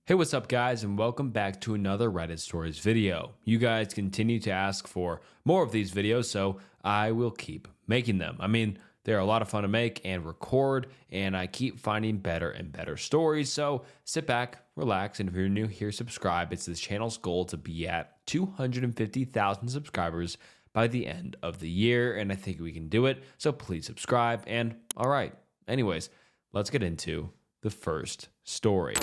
Hey, what's up guys, and welcome back to another Reddit Stories video. You guys continue to ask for more of these videos, so I will keep making them. They're a lot of fun to make and record, and I keep finding better and better stories, so sit back, relax, and if you're new here, subscribe. It's this channel's goal to be at 250,000 subscribers by the end of the year, and I think we can do it, so please subscribe, and alright, anyways, let's get into the first story.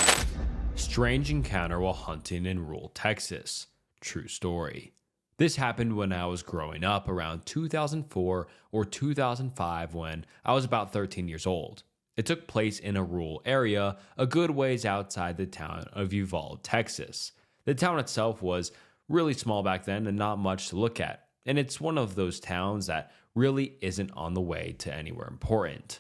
Strange encounter while hunting in rural Texas. True story. This happened when I was growing up around 2004 or 2005 when I was about 13 years old. It took place in a rural area a good ways outside the town of Uvalde, Texas. The town itself was really small back then and not much to look at, and it's one of those towns that really isn't on the way to anywhere important.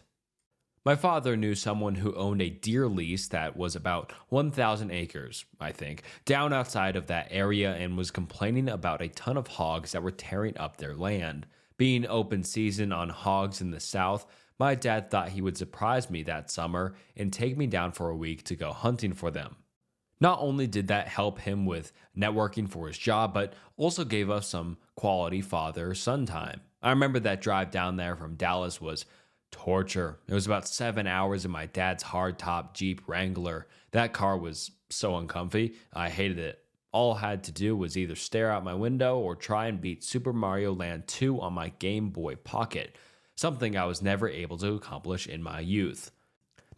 My father knew someone who owned a deer lease that was about 1,000 acres, I think, down outside of that area and was complaining about a ton of hogs that were tearing up their land. Being open season on hogs in the south, my dad thought he would surprise me that summer and take me down for a week to go hunting for them. Not only did that help him with networking for his job, but also gave us some quality father-son time. I remember that drive down there from Dallas was torture. It was about 7 hours in my dad's hardtop Jeep Wrangler. That car was so uncomfy, I hated it. All I had to do was either stare out my window or try and beat Super Mario Land 2 on my Game Boy Pocket, something I was never able to accomplish in my youth.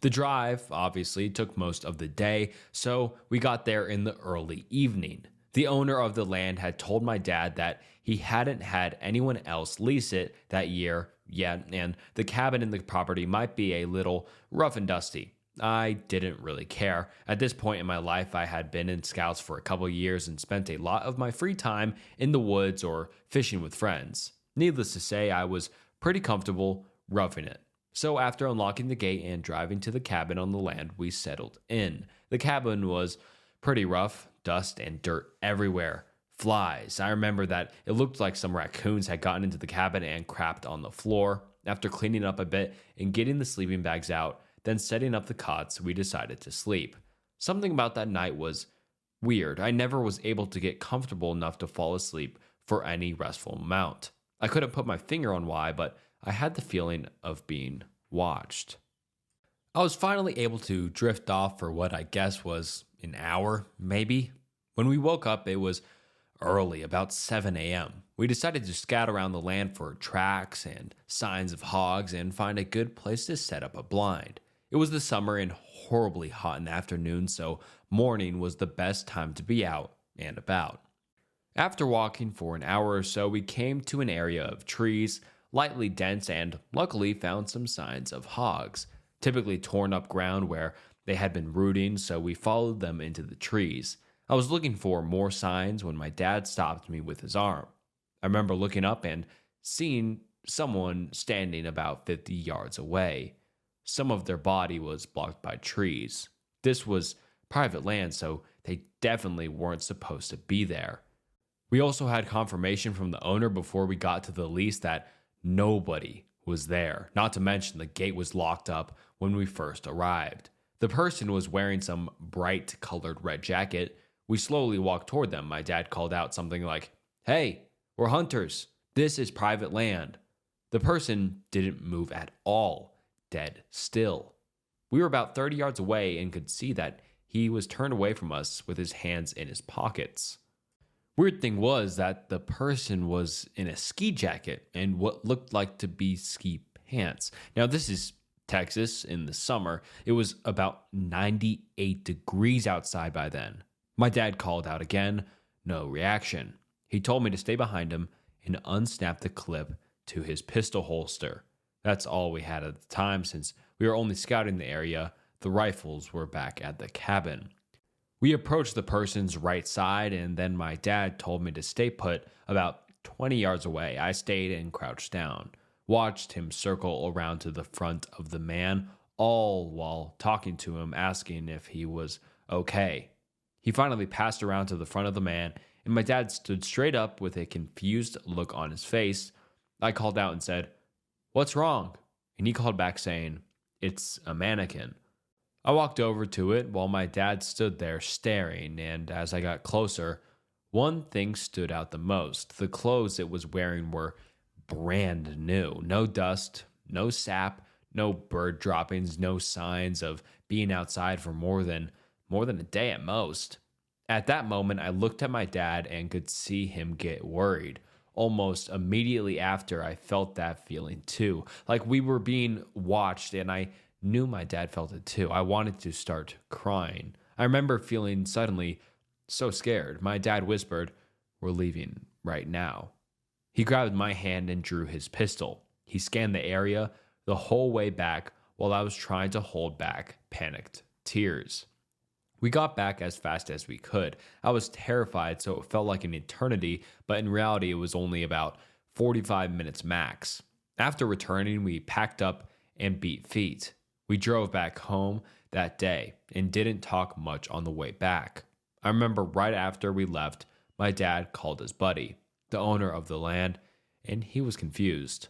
The drive, obviously, took most of the day, so we got there in the early evening. The owner of the land had told my dad that he hadn't had anyone else lease it that year yet, and the cabin in the property might be a little rough and dusty. I didn't really care. At this point in my life, I had been in scouts for a couple years and spent a lot of my free time in the woods or fishing with friends. Needless to say, I was pretty comfortable roughing it. So after unlocking the gate and driving to the cabin on the land, we settled in. The cabin was pretty rough, dust and dirt everywhere. Flies. I remember that it looked like some raccoons had gotten into the cabin and crapped on the floor. After cleaning up a bit and getting the sleeping bags out, then setting up the cots, we decided to sleep. Something about that night was weird. I never was able to get comfortable enough to fall asleep for any restful amount. I couldn't put my finger on why, but I had the feeling of being watched. I was finally able to drift off for what I guess was an hour, maybe. When we woke up, it was early, about 7 a.m. We decided to scout around the land for tracks and signs of hogs and find a good place to set up a blind. It was the summer and horribly hot in the afternoon, so morning was the best time to be out and about. After walking for an hour or so, we came to an area of trees, lightly dense, and luckily found some signs of hogs, typically torn up ground where they had been rooting, so we followed them into the trees. I was looking for more signs when my dad stopped me with his arm. I remember looking up and seeing someone standing about 50 yards away. Some of their body was blocked by trees. This was private land, so they definitely weren't supposed to be there. We also had confirmation from the owner before we got to the lease that nobody was there, not to mention the gate was locked up when we first arrived. The person was wearing some bright colored red jacket. We slowly walked toward them. My dad called out something like, "Hey, we're hunters. This is private land." The person didn't move at all, dead still. We were about 30 yards away and could see that he was turned away from us with his hands in his pockets. Weird thing was that the person was in a ski jacket and what looked like to be ski pants. Now, this is Texas in the summer. It was about 98 degrees outside by then. My dad called out again, no reaction. He told me to stay behind him and unsnap the clip to his pistol holster. That's all we had at the time since we were only scouting the area. The rifles were back at the cabin. We approached the person's right side and then my dad told me to stay put about 20 yards away. I stayed and crouched down, watched him circle around to the front of the man, all while talking to him, asking if he was okay. He finally passed around to the front of the man, and my dad stood straight up with a confused look on his face. I called out and said, "What's wrong?" And he called back saying, "It's a mannequin." I walked over to it while my dad stood there staring, and as I got closer, one thing stood out the most. The clothes it was wearing were brand new. No dust, no sap, no bird droppings, no signs of being outside for more than a day at most. At that moment, I looked at my dad and could see him get worried. Almost immediately after, I felt that feeling too, like we were being watched, and I knew my dad felt it too. I wanted to start crying. I remember feeling suddenly so scared. My dad whispered, "We're leaving right now." He grabbed my hand and drew his pistol. He scanned the area the whole way back while I was trying to hold back panicked tears. We got back as fast as we could. I was terrified, so it felt like an eternity, but in reality, it was only about 45 minutes max. After returning, we packed up and beat feet. We drove back home that day and didn't talk much on the way back. I remember right after we left, my dad called his buddy, the owner of the land, and he was confused.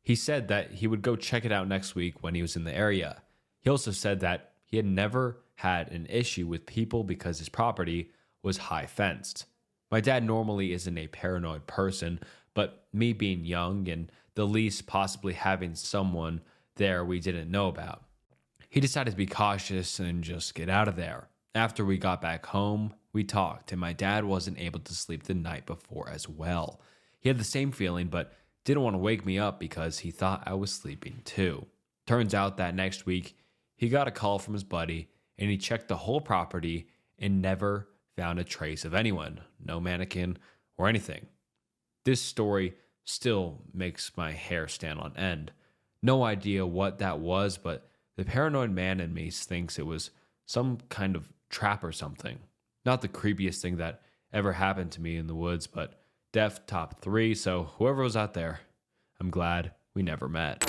He said that he would go check it out next week when he was in the area. He also said that he had never had an issue with people because his property was high fenced. My dad normally isn't a paranoid person, but me being young and the lease possibly having someone there we didn't know about, he decided to be cautious and just get out of there. After we got back home, we talked, and my dad wasn't able to sleep the night before as well. He had the same feeling, but didn't want to wake me up because he thought I was sleeping too. Turns out that next week, he got a call from his buddy, and he checked the whole property and never found a trace of anyone, no mannequin or anything. This story still makes my hair stand on end. No idea what that was, but the paranoid man in me thinks it was some kind of trap or something. Not the creepiest thing that ever happened to me in the woods, but def top 3, so whoever was out there, I'm glad we never met.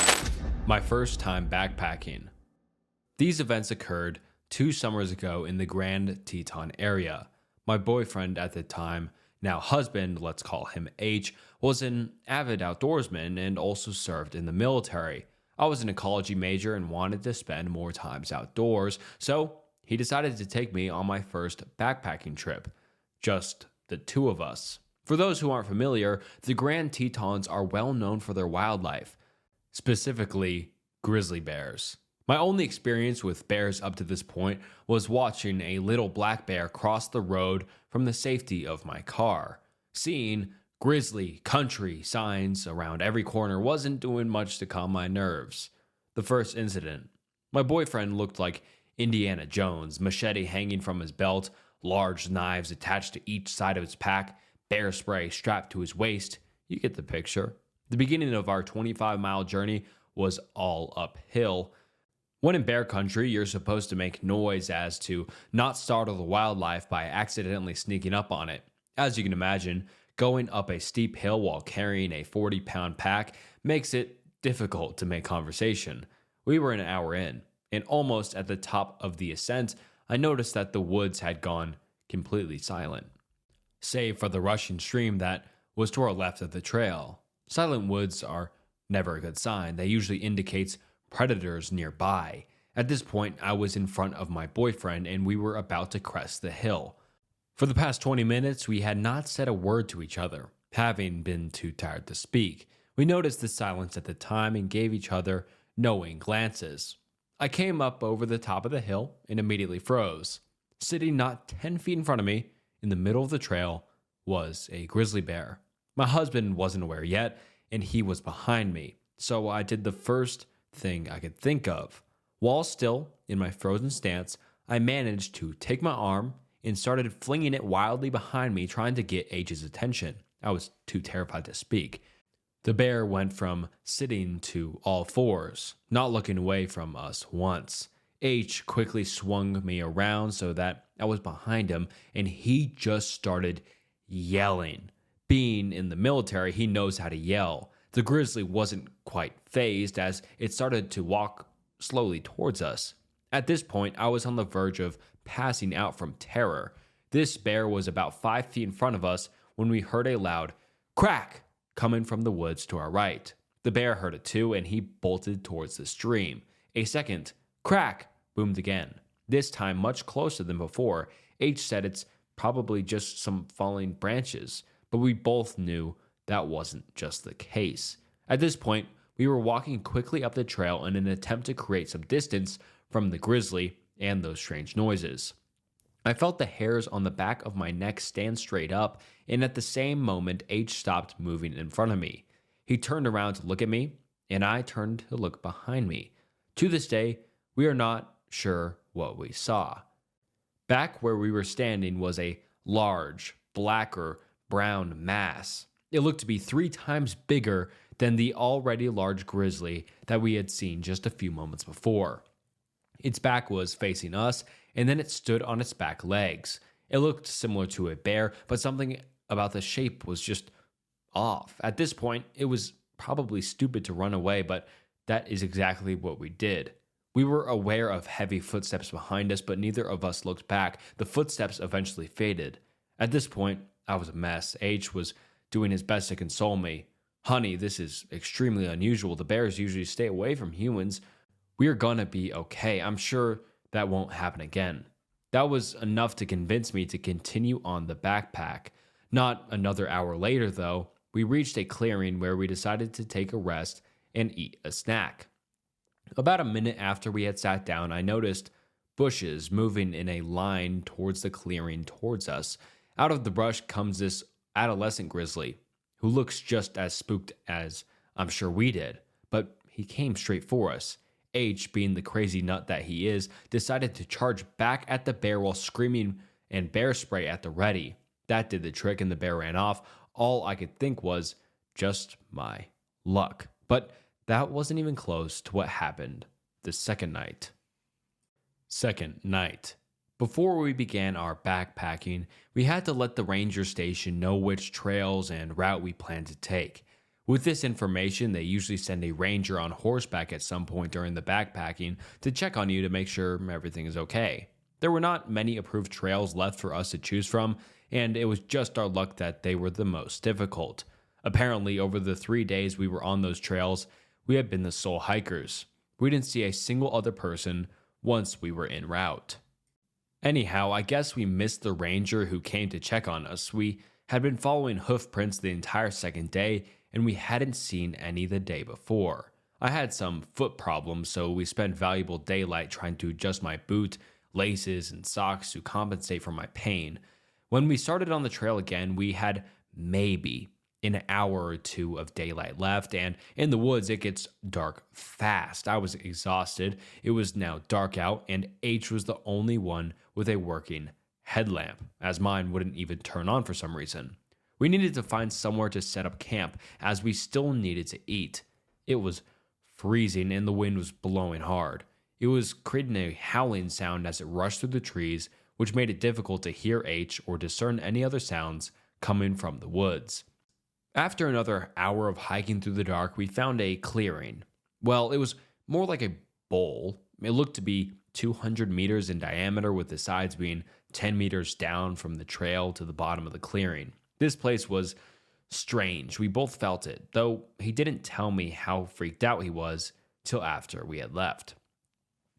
My first time backpacking. These events occurred 2 summers ago in the Grand Teton area. My boyfriend at the time, now husband, let's call him H, was an avid outdoorsman and also served in the military. I was an ecology major and wanted to spend more times outdoors, so he decided to take me on my first backpacking trip. Just the 2 of us. For those who aren't familiar, the Grand Tetons are well known for their wildlife, specifically grizzly bears. My only experience with bears up to this point was watching a little black bear cross the road from the safety of my car. Seeing grizzly country signs around every corner wasn't doing much to calm my nerves. The first incident. My boyfriend looked like Indiana Jones, machete hanging from his belt, large knives attached to each side of his pack, bear spray strapped to his waist. You get the picture. The beginning of our 25-mile journey was all uphill. When in bear country, you're supposed to make noise as to not startle the wildlife by accidentally sneaking up on it. As you can imagine, going up a steep hill while carrying a 40-pound pack makes it difficult to make conversation. We were an hour in, and almost at the top of the ascent, I noticed that the woods had gone completely silent, save for the rushing stream that was to our left of the trail. Silent woods are never a good sign. They usually indicate predators nearby. At this point, I was in front of my boyfriend and we were about to crest the hill. For the past 20 minutes, we had not said a word to each other, having been too tired to speak. We noticed the silence at the time and gave each other knowing glances. I came up over the top of the hill and immediately froze. Sitting not 10 feet in front of me, in the middle of the trail, was a grizzly bear. My husband wasn't aware yet, and he was behind me, so I did the first thing I could think of. While still in my frozen stance, I managed to take my arm and started flinging it wildly behind me, trying to get H's attention. I was too terrified to speak. The bear went from sitting to all fours, not looking away from us once. H quickly swung me around so that I was behind him, and he just started yelling. Being in the military, he knows how to yell. The grizzly wasn't quite phased as it started to walk slowly towards us. At this point, I was on the verge of passing out from terror. This bear was about 5 feet in front of us when we heard a loud crack coming from the woods to our right. The bear heard it too, and he bolted towards the stream. A second crack boomed again, this time much closer than before. H said it's probably just some falling branches, but we both knew that wasn't just the case. At this point, we were walking quickly up the trail in an attempt to create some distance from the grizzly and those strange noises. I felt the hairs on the back of my neck stand straight up, and at the same moment, H stopped moving in front of me. He turned around to look at me, and I turned to look behind me. To this day, we are not sure what we saw. Back where we were standing was a large, black or brown mass. It looked to be 3 times bigger than the already large grizzly that we had seen just a few moments before. Its back was facing us, and then it stood on its back legs. It looked similar to a bear, but something about the shape was just off. At this point, it was probably stupid to run away, but that is exactly what we did. We were aware of heavy footsteps behind us, but neither of us looked back. The footsteps eventually faded. At this point, I was a mess. H was doing his best to console me. Honey, this is extremely unusual. The bears usually stay away from humans. We're gonna be okay. I'm sure that won't happen again. That was enough to convince me to continue on the backpack. Not another hour later, though, we reached a clearing where we decided to take a rest and eat a snack. About a minute after we had sat down, I noticed bushes moving in a line towards the clearing towards us. Out of the brush comes this adolescent grizzly, who looks just as spooked as I'm sure we did, but he came straight for us. H, being the crazy nut that he is, decided to charge back at the bear while screaming and bear spray at the ready. That did the trick and the bear ran off. All I could think was just my luck. But that wasn't even close to what happened the second night. Second night. Before we began our backpacking, we had to let the ranger station know which trails and route we planned to take. With this information, they usually send a ranger on horseback at some point during the backpacking to check on you to make sure everything is okay. There were not many approved trails left for us to choose from, and it was just our luck that they were the most difficult. Apparently, over the 3 days we were on those trails, we had been the sole hikers. We didn't see a single other person once we were en route. Anyhow, I guess we missed the ranger who came to check on us. We had been following hoof prints the entire second day, and we hadn't seen any the day before. I had some foot problems, so we spent valuable daylight trying to adjust my boot, laces, and socks to compensate for my pain. When we started on the trail again, we had maybe an hour or 2 of daylight left, and in the woods it gets dark fast. I was exhausted. It was now dark out, and H was the only one with a working headlamp, as mine wouldn't even turn on for some reason. We needed to find somewhere to set up camp, as we still needed to eat. It was freezing, and the wind was blowing hard. It was creating a howling sound as it rushed through the trees, which made it difficult to hear H or discern any other sounds coming from the woods. After another hour of hiking through the dark, we found a clearing. Well, it was more like a bowl. It looked to be 200 meters in diameter, with the sides being 10 meters down from the trail to the bottom of the clearing. This place was strange. We both felt it, though he didn't tell me how freaked out he was till after we had left.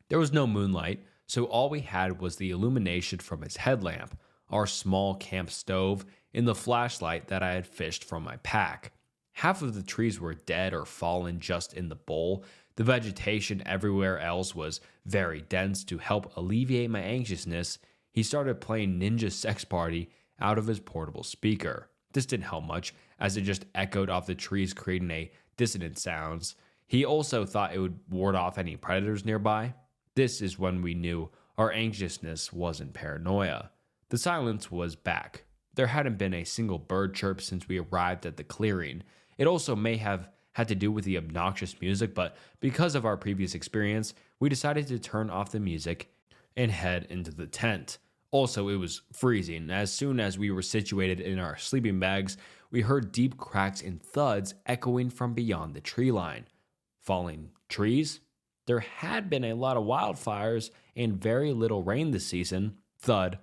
There was no moonlight, so all we had was the illumination from his headlamp, our small camp stove, and the flashlight that I had fished from my pack. Half of the trees were dead or fallen just in the bowl. The vegetation everywhere else was very dense. To help alleviate my anxiousness, he started playing Ninja Sex Party out of his portable speaker. This didn't help much, as it just echoed off the trees, creating a dissonant sounds. He also thought it would ward off any predators nearby. This is when we knew our anxiousness wasn't paranoia. The silence was back. There hadn't been a single bird chirp since we arrived at the clearing. It also may have had to do with the obnoxious music, but because of our previous experience, we decided to turn off the music and head into the tent. Also, it was freezing. As soon as we were situated in our sleeping bags, we heard deep cracks and thuds echoing from beyond the tree line. Falling trees? There had been a lot of wildfires and very little rain this season. Thud.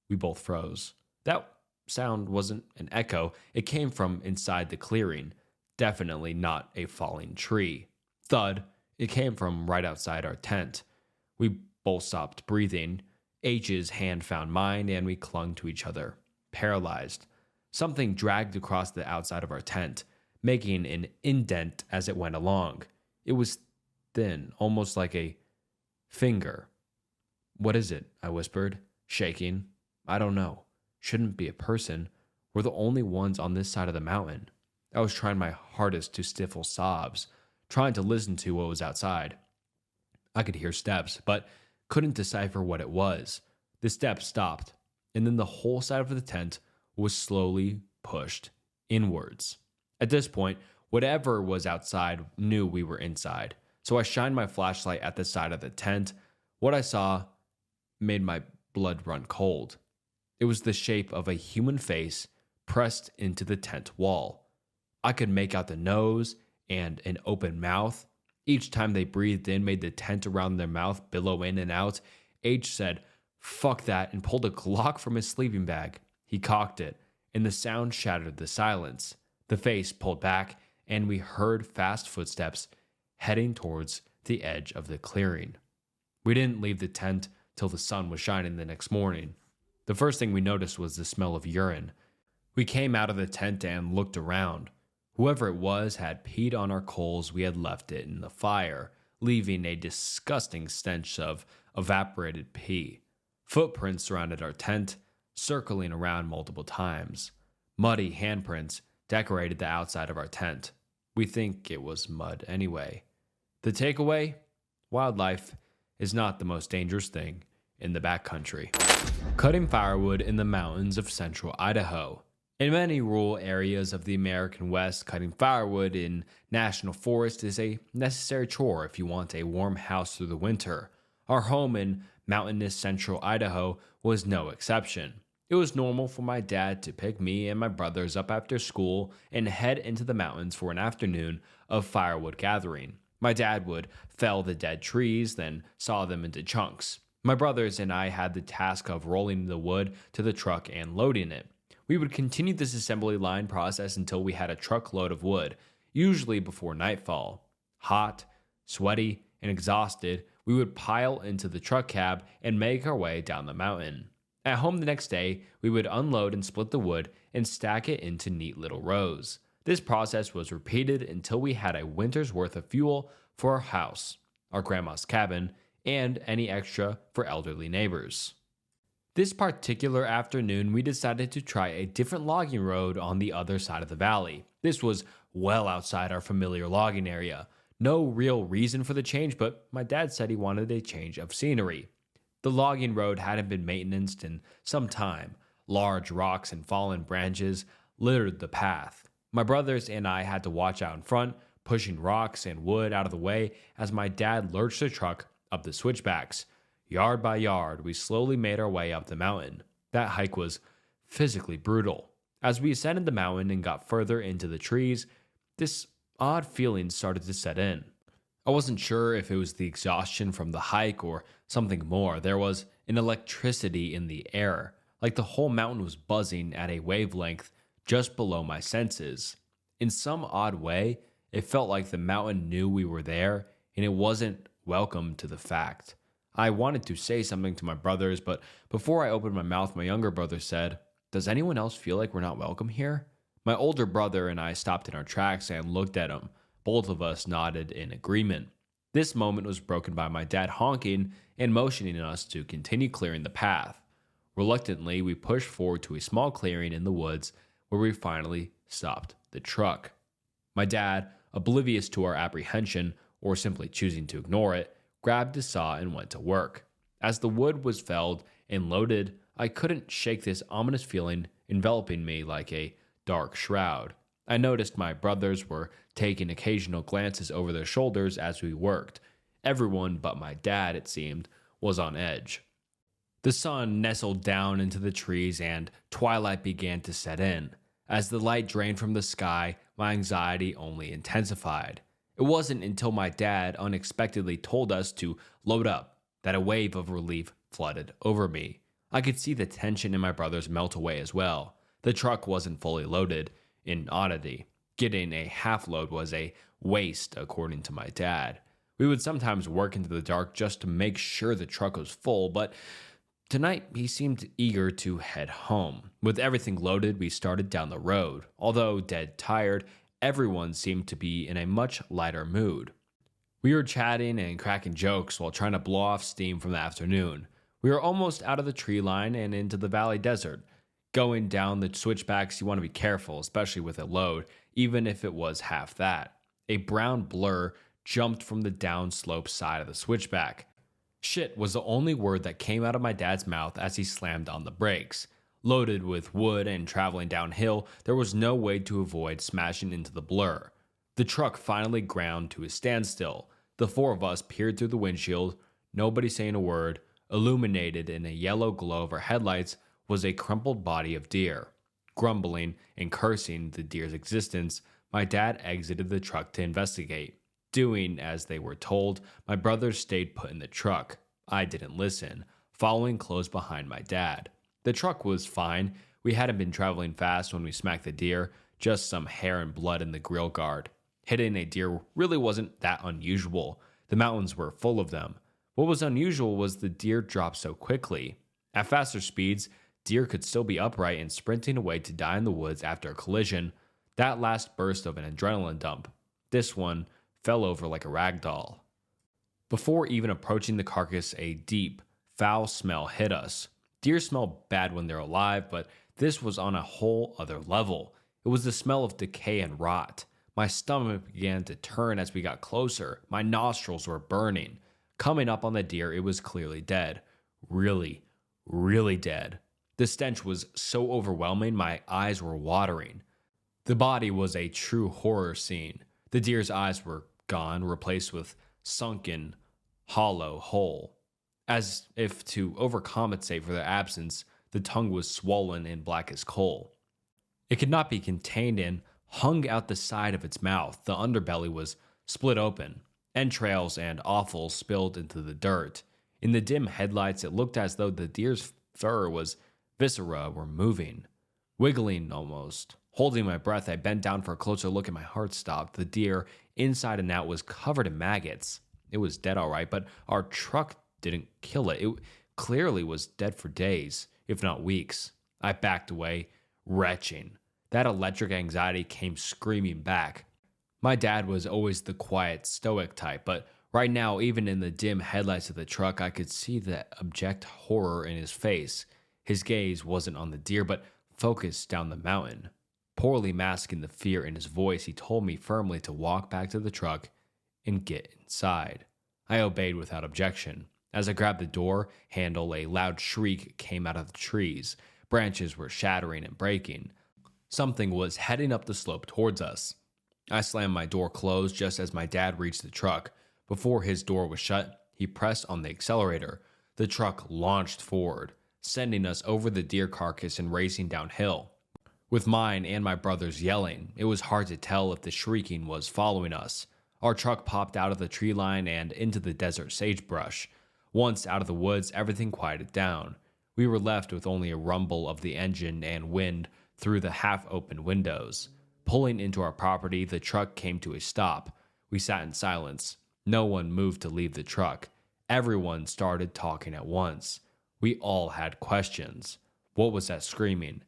We both froze. That sound wasn't an echo. It came from inside the clearing. Definitely not a falling tree. Thud. It came from right outside our tent. We Both stopped breathing. H's hand found mine, and we clung to each other, paralyzed. Something dragged across the outside of our tent, making an indent as it went along. It was thin, almost like a finger. "What is it?" I whispered, shaking. "I don't know. Shouldn't be a person. We're the only ones on this side of the mountain." I was trying my hardest to stifle sobs, trying to listen to what was outside. I could hear steps, but couldn't decipher what it was. The steps stopped, and then the whole side of the tent was slowly pushed inwards. At this point, whatever was outside knew we were inside, so I shined my flashlight at the side of the tent. What I saw made my blood run cold. It was the shape of a human face pressed into the tent wall. I could make out the nose and an open mouth. Each time they breathed in made the tent around their mouth billow in and out. H said, "Fuck that," and pulled a Glock from his sleeping bag. He cocked it, and the sound shattered the silence. The face pulled back, and we heard fast footsteps heading towards the edge of the clearing. We didn't leave the tent till the sun was shining the next morning. The first thing we noticed was the smell of urine. We came out of the tent and looked around. Whoever it was had peed on our coals. We had left it in the fire, leaving a disgusting stench of evaporated pee. Footprints surrounded our tent, circling around multiple times. Muddy handprints decorated the outside of our tent. We think it was mud anyway. The takeaway? Wildlife is not the most dangerous thing in the backcountry. Cutting firewood in the mountains of central Idaho. In many rural areas of the American West, cutting firewood in national forest is a necessary chore if you want a warm house through the winter. Our home in mountainous central Idaho was no exception. It was normal for my dad to pick me and my brothers up after school and head into the mountains for an afternoon of firewood gathering. My dad would fell the dead trees, then saw them into chunks. My brothers and I had the task of rolling the wood to the truck and loading it. We would continue this assembly line process until we had a truckload of wood, usually before nightfall. Hot, sweaty, and exhausted, we would pile into the truck cab and make our way down the mountain. At home the next day, we would unload and split the wood and stack it into neat little rows. This process was repeated until we had a winter's worth of fuel for our house, our grandma's cabin, and any extra for elderly neighbors. This particular afternoon, we decided to try a different logging road on the other side of the valley. This was well outside our familiar logging area. No real reason for the change, but my dad said he wanted a change of scenery. The logging road hadn't been maintained in some time. Large rocks and fallen branches littered the path. My brothers and I had to watch out in front, pushing rocks and wood out of the way as my dad lurched the truck up the switchbacks. Yard by yard, we slowly made our way up the mountain. That hike was physically brutal. As we ascended the mountain and got further into the trees, this odd feeling started to set in. I wasn't sure if it was the exhaustion from the hike or something more. There was an electricity in the air, like the whole mountain was buzzing at a wavelength just below my senses. In some odd way, it felt like the mountain knew we were there, and it wasn't welcome to the fact. I wanted to say something to my brothers, but before I opened my mouth, my younger brother said, "Does anyone else feel like we're not welcome here?" My older brother and I stopped in our tracks and looked at him. Both of us nodded in agreement. This moment was broken by my dad honking and motioning us to continue clearing the path. Reluctantly, we pushed forward to a small clearing in the woods where we finally stopped the truck. My dad, oblivious to our apprehension or simply choosing to ignore it, grabbed a saw and went to work. As the wood was felled and loaded, I couldn't shake this ominous feeling enveloping me like a dark shroud. I noticed my brothers were taking occasional glances over their shoulders as we worked. Everyone but my dad, it seemed, was on edge. The sun nestled down into the trees and twilight began to set in. As the light drained from the sky, my anxiety only intensified. It wasn't until my dad unexpectedly told us to load up that a wave of relief flooded over me. I could see the tension in my brothers melt away as well. The truck wasn't fully loaded. In oddity, getting a half load was a waste, according to my dad. We would sometimes work into the dark just to make sure the truck was full, but tonight he seemed eager to head home. With everything loaded, we started down the road. Although dead tired, everyone seemed to be in a much lighter mood. We were chatting and cracking jokes while trying to blow off steam from the afternoon. We were almost out of the tree line and into the valley desert. Going down the switchbacks, you want to be careful, especially with a load, even if it was half that. A brown blur jumped from the downslope side of the switchback. Shit was the only word that came out of my dad's mouth as he slammed on the brakes. Loaded with wood and traveling downhill, there was no way to avoid smashing into the blur. The truck finally ground to a standstill. The four of us peered through the windshield, nobody saying a word. Illuminated in a yellow glow of our headlights was a crumpled body of deer. Grumbling and cursing the deer's existence, my dad exited the truck to investigate. Doing as they were told, my brothers stayed put in the truck. I didn't listen, following close behind my dad. The truck was fine. We hadn't been traveling fast when we smacked the deer, just some hair and blood in the grill guard. Hitting a deer really wasn't that unusual. The mountains were full of them. What was unusual was the deer dropped so quickly. At faster speeds, deer could still be upright and sprinting away to die in the woods after a collision. That last burst of an adrenaline dump. This one fell over like a rag doll. Before even approaching the carcass, a deep, foul smell hit us. Deer smell bad when they're alive, but this was on a whole other level. It was the smell of decay and rot. My stomach began to turn as we got closer. My nostrils were burning. Coming up on the deer, it was clearly dead. Really, really dead. The stench was so overwhelming, my eyes were watering. The body was a true horror scene. The deer's eyes were gone, replaced with sunken, hollow hole. As if to overcompensate for their absence, the tongue was swollen and black as coal. It could not be contained and hung out the side of its mouth. The underbelly was split open. Entrails and offal spilled into the dirt. In the dim headlights, it looked as though the deer's viscera were moving, wiggling almost. Holding my breath, I bent down for a closer look and my heart stopped. The deer, inside and out, was covered in maggots. It was dead all right, but our truck didn't kill it. It clearly was dead for days, if not weeks. I backed away, retching. That electric anxiety came screaming back. My dad was always the quiet, stoic type, but right now, even in the dim headlights of the truck, I could see the abject horror in his face. His gaze wasn't on the deer, but focused down the mountain. Poorly masking the fear in his voice, he told me firmly to walk back to the truck and get inside. I obeyed without objection. As I grabbed the door handle, a loud shriek came out of the trees. Branches were shattering and breaking. Something was heading up the slope towards us. I slammed my door closed just as my dad reached the truck. Before his door was shut, he pressed on the accelerator. The truck launched forward, sending us over the deer carcass and racing downhill. With mine and my brothers yelling, it was hard to tell if the shrieking was following us. Our truck popped out of the tree line and into the desert sagebrush. Once out of the woods, everything quieted down. We were left with only a rumble of the engine and wind through the half-open windows. Pulling into our property, the truck came to a stop. We sat in silence. No one moved to leave the truck. Everyone started talking at once. We all had questions. What was that screaming?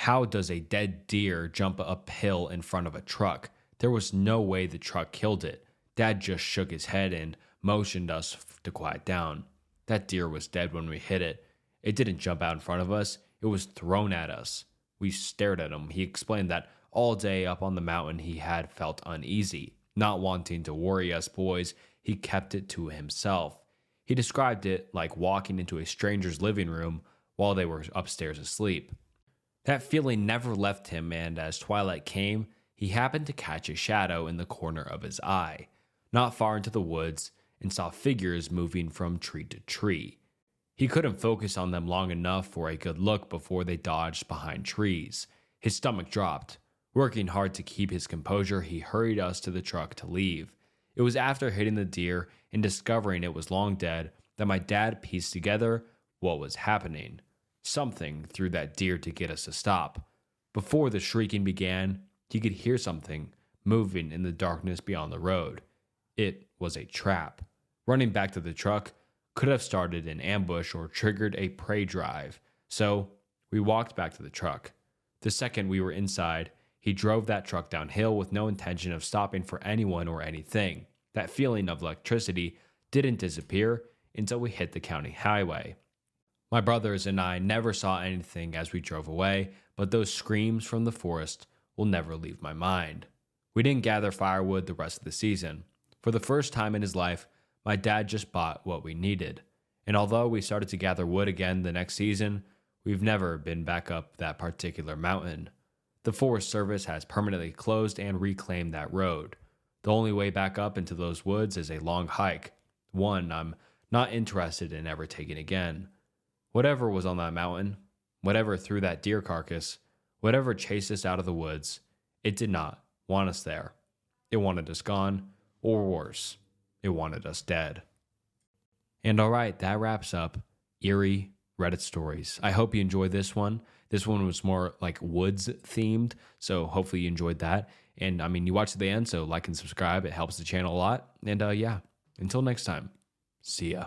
How does a dead deer jump uphill in front of a truck? There was no way the truck killed it. Dad just shook his head and motioned us to quiet down. That deer was dead when we hit it. It didn't jump out in front of us. It was thrown at us. We stared at him. He explained that all day up on the mountain he had felt uneasy. Not wanting to worry us boys, he kept it to himself. He described it like walking into a stranger's living room while they were upstairs asleep. That feeling never left him, and as twilight came, he happened to catch a shadow in the corner of his eye, not far into the woods, and saw figures moving from tree to tree. He couldn't focus on them long enough for a good look before they dodged behind trees. His stomach dropped. Working hard to keep his composure, he hurried us to the truck to leave. It was after hitting the deer and discovering it was long dead that my dad pieced together what was happening. Something threw that deer to get us to stop. Before the shrieking began, he could hear something moving in the darkness beyond the road. It was a trap. Running back to the truck could have started an ambush or triggered a prey drive, so we walked back to the truck. The second we were inside, he drove that truck downhill with no intention of stopping for anyone or anything. That feeling of electricity didn't disappear until we hit the county highway. My brothers and I never saw anything as we drove away, but those screams from the forest will never leave my mind. We didn't gather firewood the rest of the season. For the first time in his life, my dad just bought what we needed. And although we started to gather wood again the next season, we've never been back up that particular mountain. The Forest Service has permanently closed and reclaimed that road. The only way back up into those woods is a long hike, one I'm not interested in ever taking again. Whatever was on that mountain, whatever threw that deer carcass, whatever chased us out of the woods, it did not want us there. It wanted us gone, or worse, it wanted us dead. And alright, that wraps up Eerie Reddit stories. I hope you enjoyed this one. This one was more like woods themed, so hopefully you enjoyed that. And I mean, you watched to the end, so like and subscribe. It helps the channel a lot. And yeah, until next time, see ya.